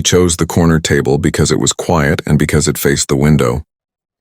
He chose the corner table because it was quiet and because it faced the window.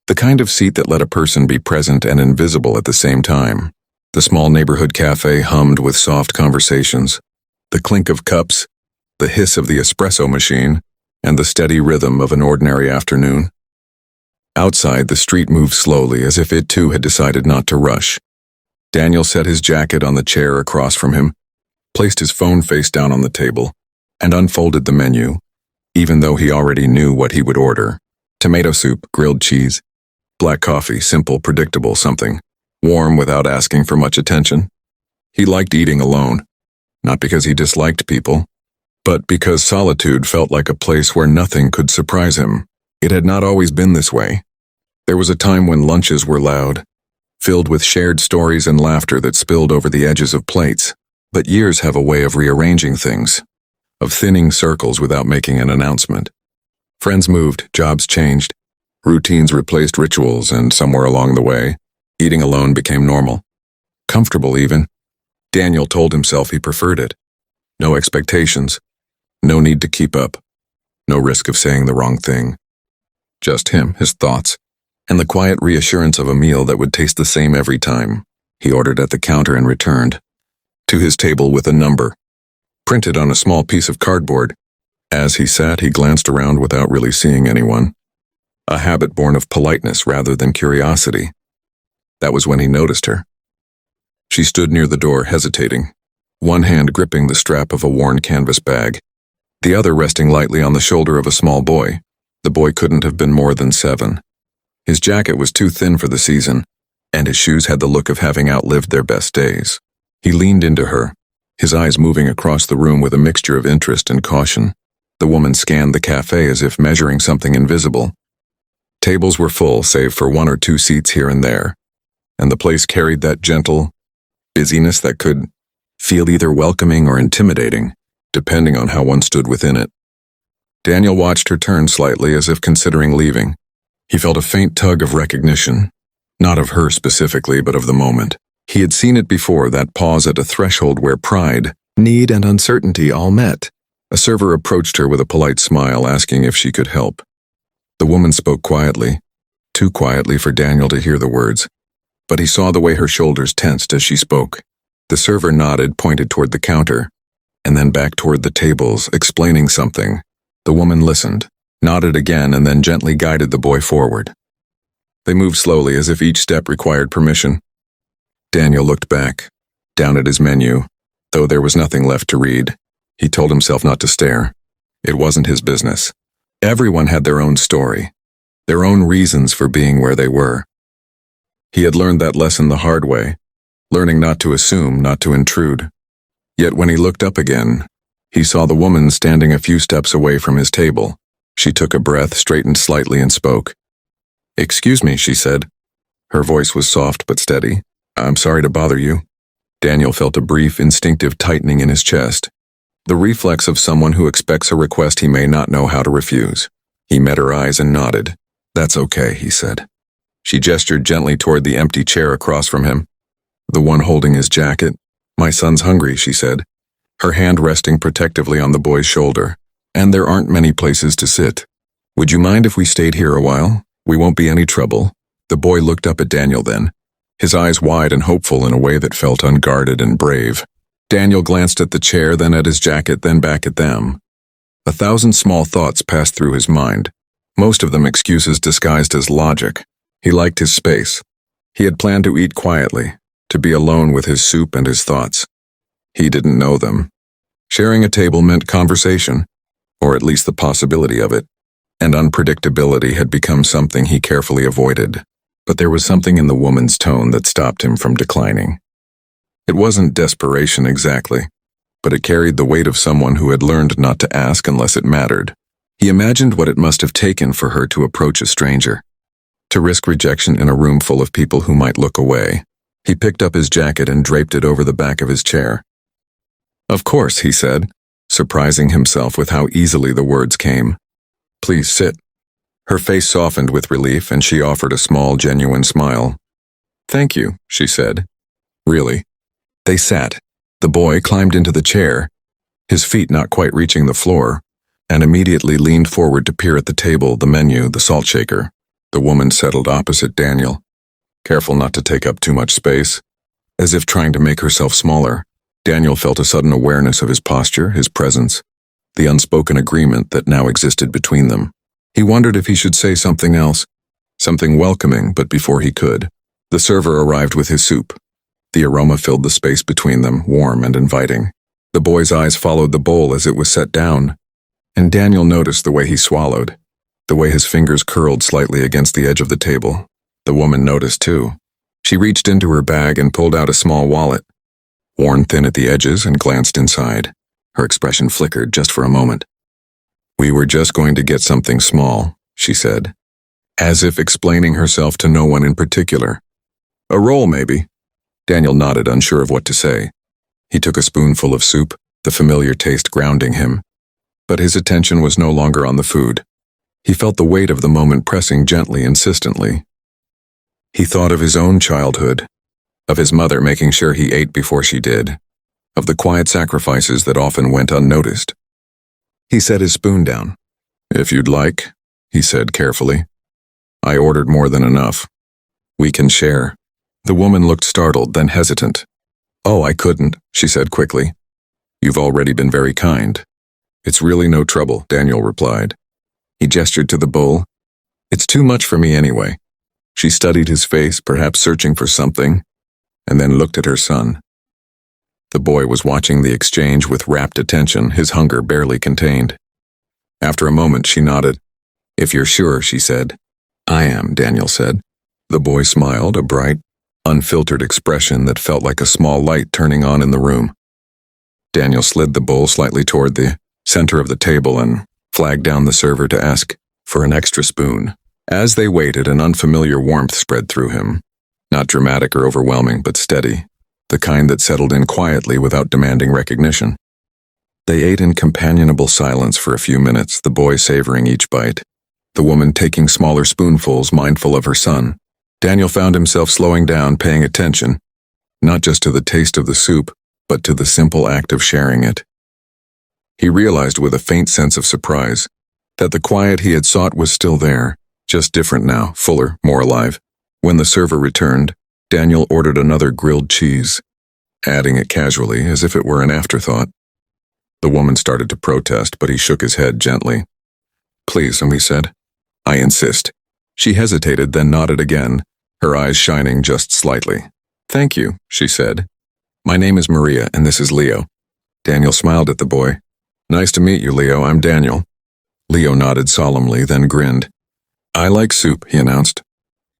The kind of seat that let a person be present and invisible at the same time. The small neighborhood cafe hummed with soft conversations. The clink of cups, the hiss of the espresso machine, and the steady rhythm of an ordinary afternoon. Outside, the street moved slowly as if it too had decided not to rush. Daniel set his jacket on the chair across from him, placed his phone face down on the table, and unfolded the menu, even though he already knew what he would order. Tomato soup, grilled cheese, black coffee, simple, predictable something, warm without asking for much attention. He liked eating alone, not because he disliked people, but because solitude felt like a place where nothing could surprise him. It had not always been this way. There was a time when lunches were loud, filled with shared stories and laughter that spilled over the edges of plates. But years have a way of rearranging things, of thinning circles without making an announcement. Friends moved, jobs changed, routines replaced rituals, and somewhere along the way, eating alone became normal. Comfortable even. Daniel told himself he preferred it. No expectations, no need to keep up, no risk of saying the wrong thing. Just him, his thoughts, and the quiet reassurance of a meal that would taste the same every time. He ordered at the counter and returned to his table with a number, printed on a small piece of cardboard. As he sat, he glanced around without really seeing anyone, a habit born of politeness rather than curiosity. That was when he noticed her. She stood near the door, hesitating, one hand gripping the strap of a worn canvas bag, the other resting lightly on the shoulder of a small boy. The boy couldn't have been more than 7. His jacket was too thin for the season, and his shoes had the look of having outlived their best days. He leaned into her, his eyes moving across the room with a mixture of interest and caution. The woman scanned the cafe as if measuring something invisible. Tables were full, save for 1 or 2 seats here and there, and the place carried that gentle busyness that could feel either welcoming or intimidating, depending on how one stood within it. Daniel watched her turn slightly as if considering leaving. He felt a faint tug of recognition, not of her specifically, but of the moment. He had seen it before, that pause at a threshold where pride, need, and uncertainty all met. A server approached her with a polite smile, asking if she could help. The woman spoke quietly, too quietly for Daniel to hear the words, but he saw the way her shoulders tensed as she spoke. The server nodded, pointed toward the counter, and then back toward the tables, explaining something. The woman listened, nodded again, and then gently guided the boy forward. They moved slowly, as if each step required permission. Daniel looked back, down at his menu, though there was nothing left to read. He told himself not to stare. It wasn't his business. Everyone had their own story, their own reasons for being where they were. He had learned that lesson the hard way, learning not to assume, not to intrude. Yet when he looked up again, he saw the woman standing a few steps away from his table. She took a breath, straightened slightly, and spoke. "Excuse me," she said. Her voice was soft but steady. "I'm sorry to bother you." Daniel felt a brief, instinctive tightening in his chest, the reflex of someone who expects a request he may not know how to refuse. He met her eyes and nodded. "That's okay," he said. She gestured gently toward the empty chair across from him, the one holding his jacket. "My son's hungry," she said, her hand resting protectively on the boy's shoulder. "And there aren't many places to sit. Would you mind if we stayed here a while? We won't be any trouble." The boy looked up at Daniel then, his eyes wide and hopeful in a way that felt unguarded and brave. Daniel glanced at the chair, then at his jacket, then back at them. 1,000 small thoughts passed through his mind, most of them excuses disguised as logic. He liked his space. He had planned to eat quietly, to be alone with his soup and his thoughts. He didn't know them. Sharing a table meant conversation, or at least the possibility of it, and unpredictability had become something he carefully avoided. But there was something in the woman's tone that stopped him from declining. It wasn't desperation exactly, but it carried the weight of someone who had learned not to ask unless it mattered. He imagined what it must have taken for her to approach a stranger, to risk rejection in a room full of people who might look away. He picked up his jacket and draped it over the back of his chair. "Of course," he said, surprising himself with how easily the words came. "Please sit." Her face softened with relief, and she offered a small, genuine smile. "Thank you," she said. "Really?" They sat. The boy climbed into the chair, his feet not quite reaching the floor, and immediately leaned forward to peer at the table, the menu, the salt shaker. The woman settled opposite Daniel, careful not to take up too much space. As if trying to make herself smaller, Daniel felt a sudden awareness of his posture, his presence, the unspoken agreement that now existed between them. He wondered if he should say something else, something welcoming, but before he could, the server arrived with his soup. The aroma filled the space between them, warm and inviting. The boy's eyes followed the bowl as it was set down, and Daniel noticed the way he swallowed, the way his fingers curled slightly against the edge of the table. The woman noticed too. She reached into her bag and pulled out a small wallet, worn thin at the edges, and glanced inside. Her expression flickered just for a moment. "We were just going to get something small," she said, as if explaining herself to no one in particular. "A roll, maybe?" Daniel nodded, unsure of what to say. He took a spoonful of soup, the familiar taste grounding him. But his attention was no longer on the food. He felt the weight of the moment pressing gently, insistently. He thought of his own childhood, of his mother making sure he ate before she did, of the quiet sacrifices that often went unnoticed. He set his spoon down. "If you'd like," he said carefully. "I ordered more than enough. We can share." The woman looked startled, then hesitant. "Oh, I couldn't," she said quickly. "You've already been very kind." "It's really no trouble," Daniel replied. He gestured to the bowl. "It's too much for me anyway." She studied his face, perhaps searching for something, and then looked at her son. The boy was watching the exchange with rapt attention, his hunger barely contained. After a moment, she nodded. "If you're sure," she said. "I am," Daniel said. The boy smiled, a bright, unfiltered expression that felt like a small light turning on in the room. Daniel slid the bowl slightly toward the center of the table and flagged down the server to ask for an extra spoon. As they waited, an unfamiliar warmth spread through him. Not dramatic or overwhelming, but steady, the kind that settled in quietly without demanding recognition. They ate in companionable silence for a few minutes, the boy savoring each bite, the woman taking smaller spoonfuls, mindful of her son. Daniel found himself slowing down, paying attention, not just to the taste of the soup, but to the simple act of sharing it. He realized with a faint sense of surprise that the quiet he had sought was still there, just different now, fuller, more alive. When the server returned, Daniel ordered another grilled cheese, adding it casually as if it were an afterthought. The woman started to protest, but he shook his head gently. "Please," he said. "I insist." She hesitated, then nodded again, her eyes shining just slightly. "Thank you," she said. "My name is Maria, and this is Leo." Daniel smiled at the boy. "Nice to meet you, Leo. I'm Daniel." Leo nodded solemnly, then grinned. "I like soup," he announced.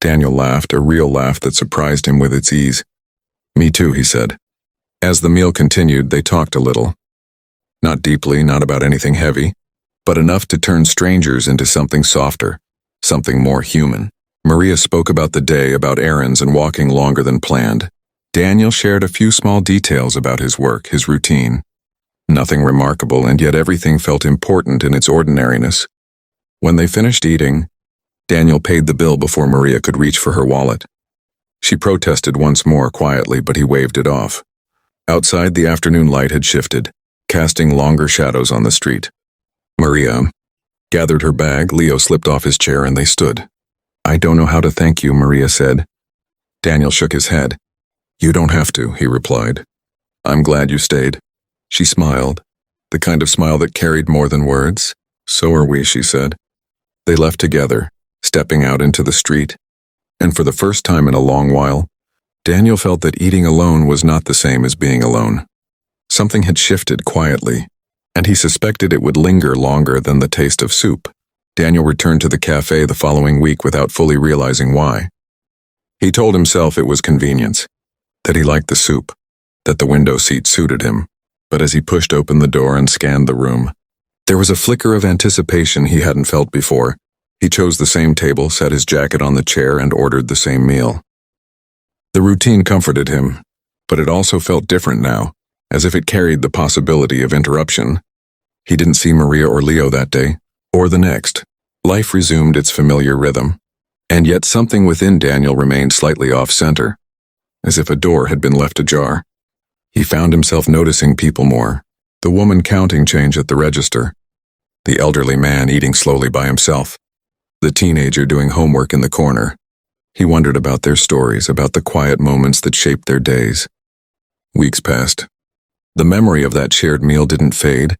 Daniel laughed, a real laugh that surprised him with its ease. "Me too," he said. As the meal continued, they talked a little. Not deeply, not about anything heavy, but enough to turn strangers into something softer, something more human. Maria spoke about the day, about errands and walking longer than planned. Daniel shared a few small details about his work, his routine. Nothing remarkable, and yet everything felt important in its ordinariness. When they finished eating, Daniel paid the bill before Maria could reach for her wallet. She protested once more quietly, but he waved it off. Outside, the afternoon light had shifted, casting longer shadows on the street. Maria gathered her bag. Leo slipped off his chair and they stood. "I don't know how to thank you," Maria said. Daniel shook his head. "You don't have to," he replied. "I'm glad you stayed." She smiled, the kind of smile that carried more than words. "So are we," she said. They left together, stepping out into the street, and for the first time in a long while, Daniel felt that eating alone was not the same as being alone. Something had shifted quietly, and he suspected it would linger longer than the taste of soup. Daniel returned to the cafe the following week without fully realizing why. He told himself it was convenience, that he liked the soup, that the window seat suited him, but as he pushed open the door and scanned the room, there was a flicker of anticipation he hadn't felt before. He chose the same table, set his jacket on the chair, and ordered the same meal. The routine comforted him, but it also felt different now, as if it carried the possibility of interruption. He didn't see Maria or Leo that day, or the next. Life resumed its familiar rhythm, and yet something within Daniel remained slightly off-center, as if a door had been left ajar. He found himself noticing people more, the woman counting change at the register, the elderly man eating slowly by himself, the teenager doing homework in the corner. He wondered about their stories, about the quiet moments that shaped their days. Weeks passed. The memory of that shared meal didn't fade,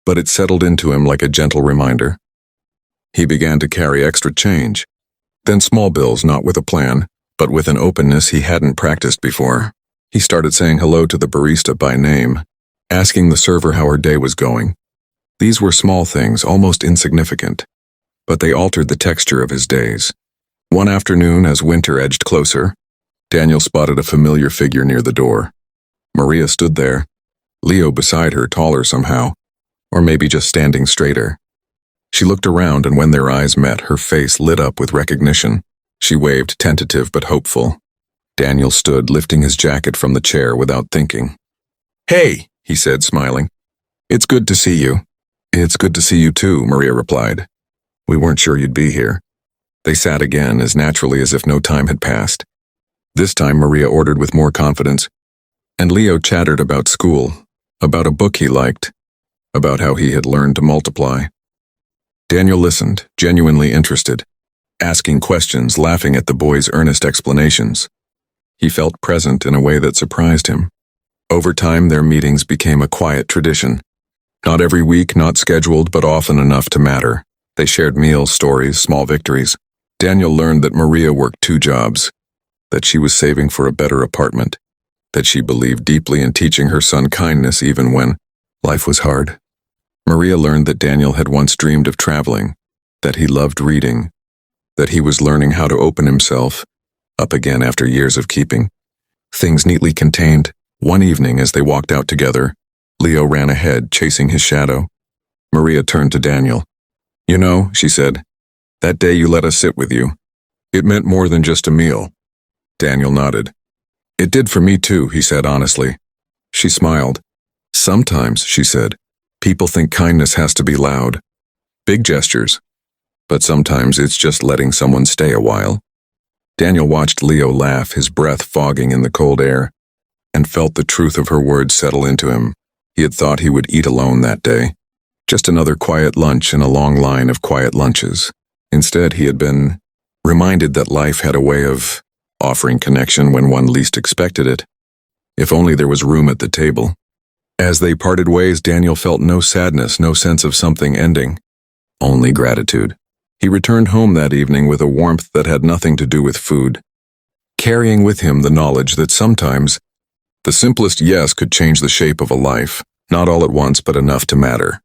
but it settled into him like a gentle reminder. He began to carry extra change, then small bills, not with a plan, but with an openness he hadn't practiced before. He started saying hello to the barista by name, asking the server how her day was going. These were small things, almost insignificant, but they altered the texture of his days. One afternoon, as winter edged closer, Daniel spotted a familiar figure near the door. Maria stood there, Leo beside her, taller somehow, or maybe just standing straighter. She looked around, and when their eyes met, her face lit up with recognition. She waved, tentative but hopeful. Daniel stood, lifting his jacket from the chair without thinking. "Hey," he said, smiling. "It's good to see you." "It's good to see you too," Maria replied. "We weren't sure you'd be here." They sat again, as naturally as if no time had passed. This time Maria ordered with more confidence, and Leo chattered about school, about a book he liked, about how he had learned to multiply. Daniel listened, genuinely interested, asking questions, laughing at the boy's earnest explanations. He felt present in a way that surprised him. Over time, their meetings became a quiet tradition. Not every week, not scheduled, but often enough to matter. They shared meals, stories, small victories. Daniel learned that Maria worked 2 jobs, that she was saving for a better apartment, that she believed deeply in teaching her son kindness even when life was hard. Maria learned that Daniel had once dreamed of traveling, that he loved reading, that he was learning how to open himself up again after years of keeping things neatly contained. One evening, as they walked out together, Leo ran ahead, chasing his shadow. Maria turned to Daniel. "You know," she said, "that day you let us sit with you. It meant more than just a meal." Daniel nodded. "It did for me too," he said honestly. She smiled. "Sometimes," she said, "people think kindness has to be loud. Big gestures. But sometimes it's just letting someone stay a while." Daniel watched Leo laugh, his breath fogging in the cold air, and felt the truth of her words settle into him. He had thought he would eat alone that day. Just another quiet lunch in a long line of quiet lunches. Instead, he had been reminded that life had a way of offering connection when one least expected it. If only there was room at the table. As they parted ways, Daniel felt no sadness, no sense of something ending. Only gratitude. He returned home that evening with a warmth that had nothing to do with food, carrying with him the knowledge that sometimes the simplest yes could change the shape of a life, not all at once but enough to matter.